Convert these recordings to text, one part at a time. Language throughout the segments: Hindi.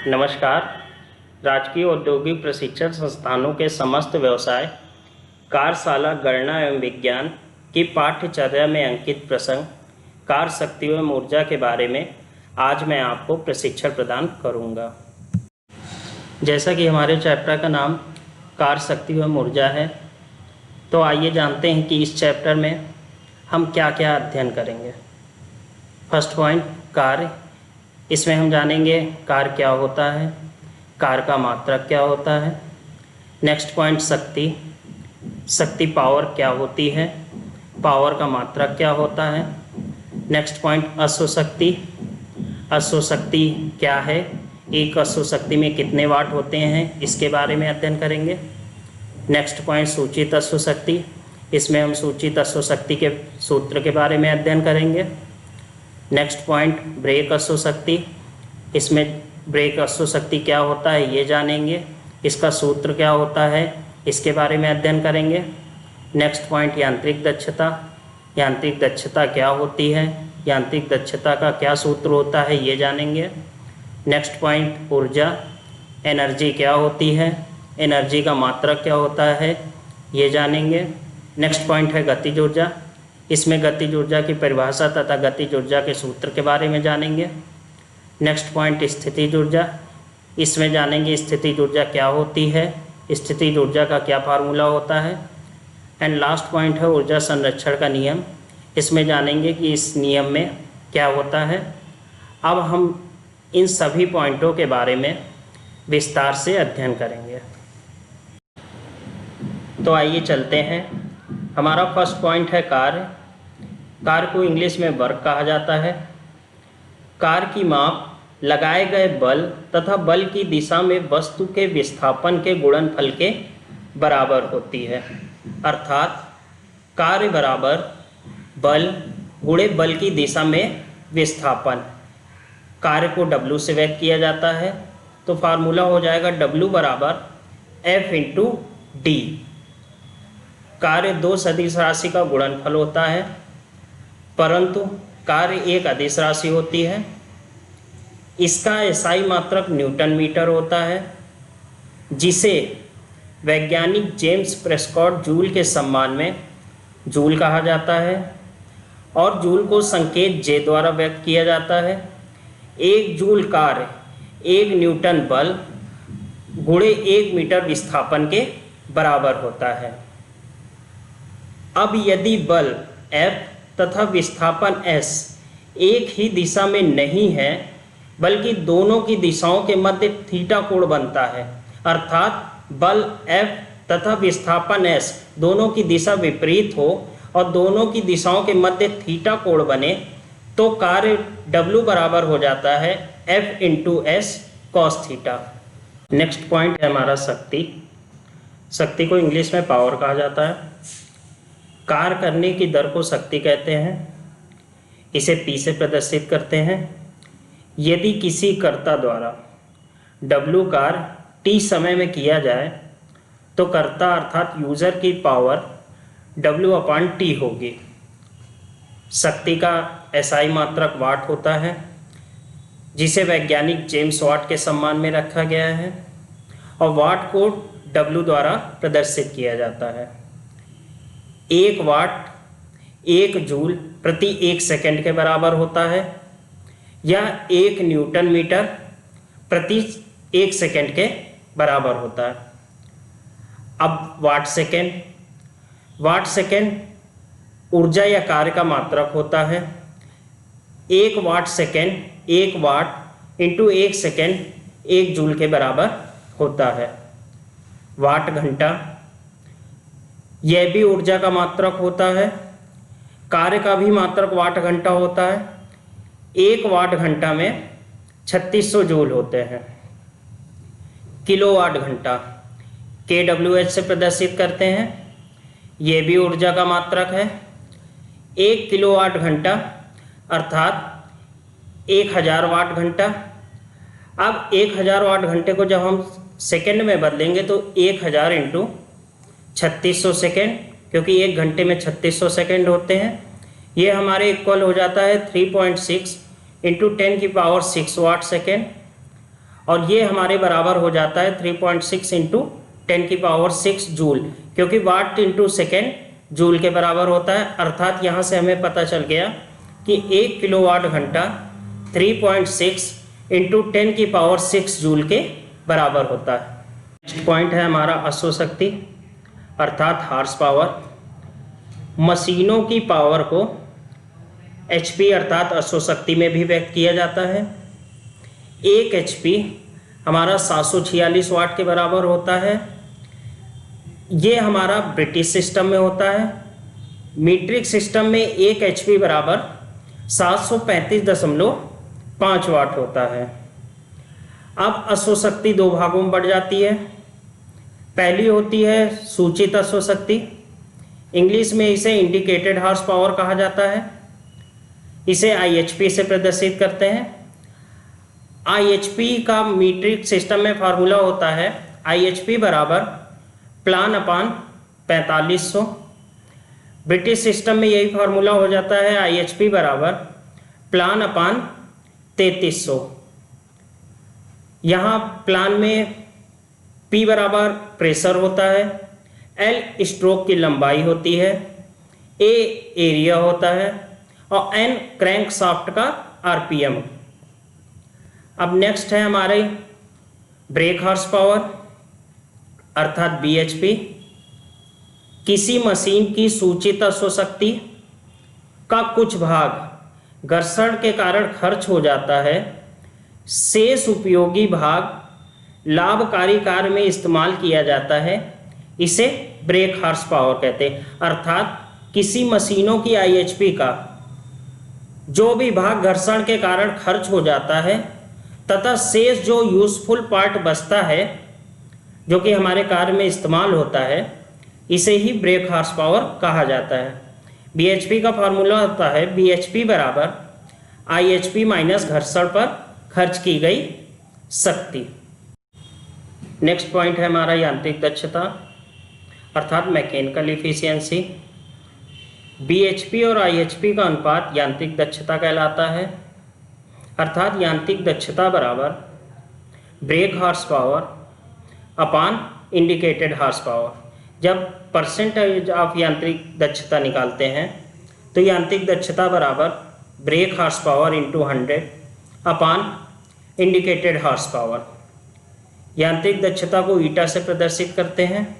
नमस्कार। राजकीय औद्योगिक प्रशिक्षण संस्थानों के समस्त व्यवसाय कार्यशाला गणना एवं विज्ञान की पाठ्यचर्या में अंकित प्रसंग कार्य शक्ति एवं ऊर्जा के बारे में आज मैं आपको प्रशिक्षण प्रदान करूंगा। जैसा कि हमारे चैप्टर का नाम कार्य शक्ति एवं ऊर्जा है, तो आइए जानते हैं कि इस चैप्टर में हम क्या क्या अध्ययन करेंगे। फर्स्ट पॉइंट, कार्य। इसमें हम जानेंगे कार्य क्या होता है, कार्य का मात्रक क्या होता है। नेक्स्ट पॉइंट, शक्ति। शक्ति पावर क्या होती है, पावर का मात्रक क्या होता है। Next point, अश्वशक्ति। अश्वशक्ति क्या है, एक अश्वशक्ति में कितने वाट होते हैं, इसके बारे में अध्ययन करेंगे। नेक्स्ट पॉइंट, सूचित अश्वशक्ति। इसमें हम सूचित अश्वशक्ति के सूत्र के बारे में अध्ययन करेंगे। नेक्स्ट पॉइंट, ब्रेक अश्वशक्ति। इसमें ब्रेक अश्वशक्ति क्या होता है ये जानेंगे, इसका सूत्र क्या होता है इसके बारे में अध्ययन करेंगे। नेक्स्ट पॉइंट, यांत्रिक दक्षता। यांत्रिक दक्षता क्या होती है, यांत्रिक दक्षता का क्या सूत्र होता है ये जानेंगे। नेक्स्ट पॉइंट, ऊर्जा। एनर्जी क्या होती है, एनर्जी का मात्रक क्या होता है ये जानेंगे। नेक्स्ट पॉइंट है गतिज ऊर्जा। इसमें गतिज ऊर्जा की परिभाषा तथा गतिज ऊर्जा के सूत्र के बारे में जानेंगे। नेक्स्ट पॉइंट, स्थितिज ऊर्जा। इसमें जानेंगे स्थितिज ऊर्जा क्या होती है, स्थितिज ऊर्जा का क्या फार्मूला होता है। एंड लास्ट पॉइंट है ऊर्जा संरक्षण का नियम। इसमें जानेंगे कि इस नियम में क्या होता है। अब हम इन सभी पॉइंटों के बारे में विस्तार से अध्ययन करेंगे। तो आइए चलते हैं। हमारा फर्स्ट पॉइंट है कार्य। कार्य को इंग्लिश में वर्क कहा जाता है। कार्य की माप लगाए गए बल तथा बल की दिशा में वस्तु के विस्थापन के गुणनफल के बराबर होती है। अर्थात कार्य बराबर बल गुणे बल की दिशा में विस्थापन। कार्य को W से व्यक्त किया जाता है, तो फार्मूला हो जाएगा W बराबर F इंटू डी। कार्य दो सदिश राशि का गुणनफल होता है, परंतु कार्य एक अदिश राशि होती है। इसका SI मात्रक न्यूटन मीटर होता है, जिसे वैज्ञानिक जेम्स प्रेस्कॉट जूल के सम्मान में जूल कहा जाता है और जूल को संकेत J द्वारा व्यक्त किया जाता है। एक जूल कार्य एक न्यूटन बल गुणे 1 मीटर विस्थापन के बराबर होता है। अब यदि बल F तथा विस्थापन S एक ही दिशा में नहीं है, बल्कि दोनों की दिशाओं के मध्य थीटा कोण बनता है, अर्थात बल F तथा विस्थापन S दोनों की दिशा विपरीत हो और दोनों की दिशाओं के मध्य थीटा कोण बने, तो कार्य W बराबर हो जाता है F into S cos theta. Next point है हमारा शक्ति। शक्ति को इंग्लिश में पावर कहा जाता है। कार्य करने की दर को शक्ति कहते हैं। इसे P से प्रदर्शित करते हैं। यदि किसी कर्ता द्वारा W कार्य T समय में किया जाए, तो कर्ता अर्थात यूजर की पावर W/T होगी। शक्ति का SI मात्रक वाट होता है, जिसे वैज्ञानिक जेम्स वाट के सम्मान में रखा गया है और वाट को W द्वारा प्रदर्शित किया जाता है। 1 वाट 1 जूल प्रति 1 सेकंड के बराबर होता है, या 1 न्यूटन मीटर प्रति 1 सेकंड के बराबर होता है। अब वाट सेकंड। वाट सेकंड ऊर्जा या कार्य का मात्रक होता है। 1 वाट सेकंड 1 वाट इंटू 1 सेकंड 1 जूल के बराबर होता है। वाट घंटा, यह भी ऊर्जा का मात्रक होता है। कार्य का भी मात्रक वाट घंटा होता है। 1 वाट घंटा में 3600 जूल होते हैं। किलोवाट घंटा kWh से प्रदर्शित करते हैं, यह भी ऊर्जा का मात्रक है। 1 किलोवाट घंटा अर्थात 1000 वाट घंटा। अब 1000 वाट घंटे को जब हम सेकंड में बदलेंगे तो 1000 इंटू 3600 सेकेंड, क्योंकि 1 घंटे में 3600 सेकेंड होते हैं। ये हमारे इक्वल हो जाता है 3.6 इंटू 10 की पावर 6 वाट सेकेंड। और ये हमारे बराबर हो जाता है 3.6 इंटू 10⁶ जूल, क्योंकि वाट इंटू सेकेंड जूल के बराबर होता है। अर्थात यहाँ से हमें पता चल गया कि 1 किलोवाट घंटा 3.6 इंटू 10⁶ जूल के बराबर होता है। नेक्स्ट पॉइंट है हमारा अश्वशक्ति अर्थात हार्स पावर। मशीनों की पावर को HP अर्थात अश्वशक्ति में भी व्यक्त किया जाता है। 1 HP हमारा 746 वाट के बराबर होता है। ये हमारा ब्रिटिश सिस्टम में होता है। मीट्रिक सिस्टम में 1 HP बराबर 735.5 वाट होता है। अब अश्वशक्ति दो भागों में बढ़ जाती है। पहली होती है सूचित अश्वशक्ति, इंग्लिश में इसे इंडिकेटेड हॉर्स पावर कहा जाता है। इसे IHP से प्रदर्शित करते हैं। IHP का मीट्रिक सिस्टम में फार्मूला होता है IHP बराबर प्लान अपान 4500। ब्रिटिश सिस्टम में यही फार्मूला हो जाता है IHP बराबर प्लान अपान 3300। यहाँ प्लान में P बराबर प्रेशर होता है, L स्ट्रोक की लंबाई होती है, A एरिया होता है और N क्रैंक शाफ्ट का RPM। अब नेक्स्ट है हमारे ब्रेक हॉर्स पावर अर्थात BHP। किसी मशीन की सूचित अश्वशक्ति का कुछ भाग घर्षण के कारण खर्च हो जाता है, शेष उपयोगी भाग लाभकारी कार्य में इस्तेमाल किया जाता है, इसे ब्रेक हॉर्स पावर कहते हैं। अर्थात किसी मशीनों की IHP का जो भी भाग घर्षण के कारण खर्च हो जाता है तथा शेष जो यूजफुल पार्ट बचता है जो कि हमारे कार्य में इस्तेमाल होता है, इसे ही ब्रेक हॉर्स पावर कहा जाता है। BHP का फार्मूला होता है BHP बराबर IHP माइनस घर्षण पर खर्च की गई शक्ति। नेक्स्ट पॉइंट है हमारा यांत्रिक दक्षता अर्थात मैकेनिकल इफिशियंसी। BHP और IHP का अनुपात यांत्रिक दक्षता कहलाता है। अर्थात यांत्रिक दक्षता बराबर ब्रेक हॉर्स पावर अपान इंडिकेटेड हॉर्स पावर। जब परसेंटेज ऑफ यांत्रिक दक्षता निकालते हैं तो यांत्रिक दक्षता बराबर ब्रेक हॉर्स पावर इंटू 100 अपान इंडिकेटेड हॉर्स पावर। यांत्रिक दक्षता को ईटा से प्रदर्शित करते हैं।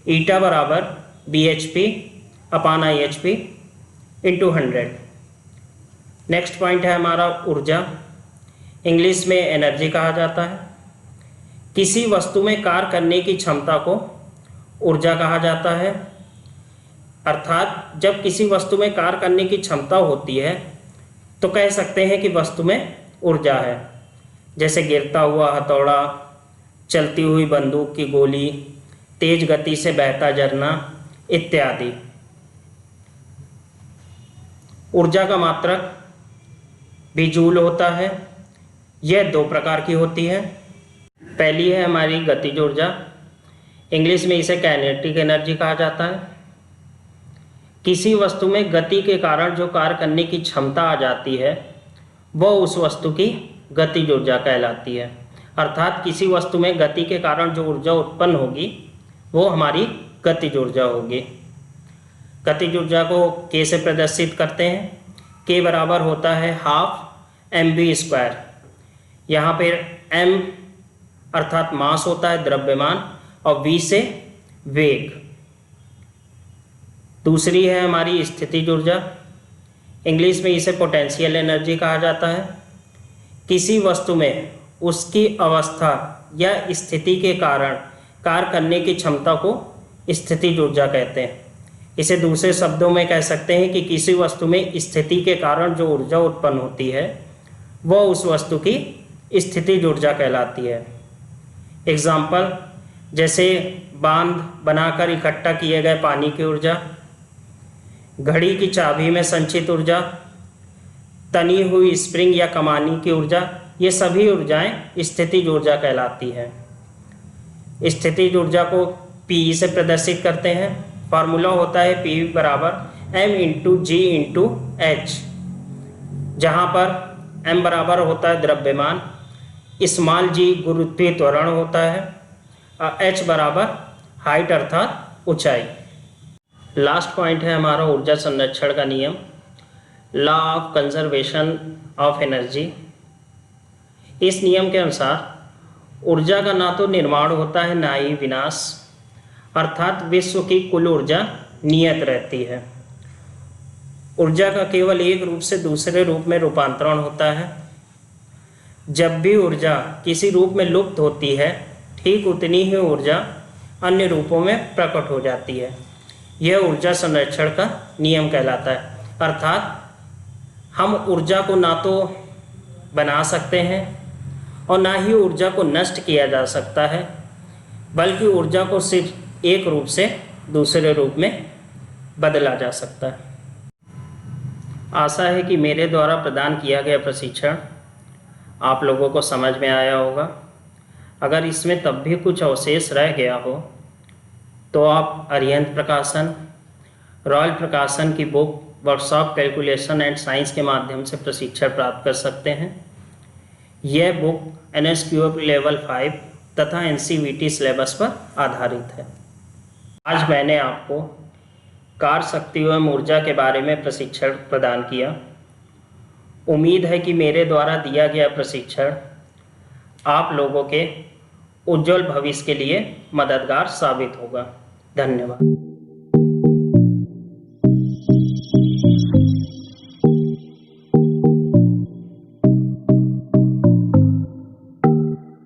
ईटा बराबर BHP अपान IHP इंटू 100। नेक्स्ट पॉइंट है हमारा ऊर्जा, इंग्लिश में एनर्जी कहा जाता है। किसी वस्तु में कार्य करने की क्षमता को ऊर्जा कहा जाता है। अर्थात जब किसी वस्तु में कार्य करने की क्षमता होती है तो कह सकते हैं कि वस्तु में ऊर्जा है। जैसे गिरता हुआ हथौड़ा, चलती हुई बंदूक की गोली, तेज गति से बहता झरना इत्यादि। ऊर्जा का मात्रक भी जूल होता है। यह दो प्रकार की होती है। पहली है हमारी गतिज ऊर्जा, इंग्लिश में इसे काइनेटिक एनर्जी कहा जाता है। किसी वस्तु में गति के कारण जो कार्य करने की क्षमता आ जाती है वह उस वस्तु की गतिज ऊर्जा कहलाती है। अर्थात किसी वस्तु में गति के कारण जो ऊर्जा उत्पन्न होगी वो हमारी गतिज ऊर्जा होगी। गतिज ऊर्जा को K से प्रदर्शित करते हैं। K बराबर होता है 12 mv²। यहाँ पर m अर्थात मास होता है द्रव्यमान और v से वेग। दूसरी है हमारी स्थितिज ऊर्जा, इंग्लिश में इसे पोटेंशियल एनर्जी कहा जाता है। किसी वस्तु में उसकी अवस्था या स्थिति के कारण कार्य करने की क्षमता को स्थितिज ऊर्जा कहते हैं। इसे दूसरे शब्दों में कह सकते हैं कि किसी वस्तु में स्थिति के कारण जो ऊर्जा उत्पन्न होती है वह उस वस्तु की स्थितिज ऊर्जा कहलाती है। एग्जाम्पल जैसे बांध बनाकर इकट्ठा किए गए पानी की ऊर्जा, घड़ी की चाबी में संचित ऊर्जा, तनी हुई स्प्रिंग या कमानी की ऊर्जा, ये सभी ऊर्जाएं स्थितिज ऊर्जा कहलाती हैं। स्थितिज ऊर्जा को P से प्रदर्शित करते हैं। फार्मूला होता है P बराबर m इंटू जी इंटू एच, जहाँ पर m बराबर होता है द्रव्यमान, स्मॉल जी गुरुत्वीय त्वरण होता है। एच बराबर हाइट अर्थात ऊंचाई। लास्ट पॉइंट है हमारा ऊर्जा संरक्षण का नियम, law of conservation of energy. इस नियम के अनुसार ऊर्जा का ना तो निर्माण होता है ना ही विनाश, अर्थात विश्व की कुल ऊर्जा नियत रहती है। ऊर्जा का केवल एक रूप से दूसरे रूप में रूपांतरण होता है। जब भी ऊर्जा किसी रूप में लुप्त होती है, ठीक उतनी ही ऊर्जा अन्य रूपों में प्रकट हो जाती है। यह ऊर्जा संरक्षण का नियम कहलाता है। अर्थात हम ऊर्जा को ना तो बना सकते हैं और ना ही ऊर्जा को नष्ट किया जा सकता है, बल्कि ऊर्जा को सिर्फ एक रूप से दूसरे रूप में बदला जा सकता है। आशा है कि मेरे द्वारा प्रदान किया गया प्रशिक्षण आप लोगों को समझ में आया होगा। अगर इसमें तब भी कुछ अवशेष रह गया हो तो आप अरिहंत प्रकाशन, रॉयल प्रकाशन की book workshop calculation and science के माध्यम से प्रशिक्षण प्राप्त कर सकते हैं। यह बुक NSQF लेवल 5 तथा NCVT सिलेबस पर आधारित है। आज मैंने आपको कार्य शक्ति एवं ऊर्जा के बारे में प्रशिक्षण प्रदान किया। उम्मीद है कि मेरे द्वारा दिया गया प्रशिक्षण आप लोगों के उज्जवल भविष्य के लिए मददगार साबित होगा। धन्यवाद।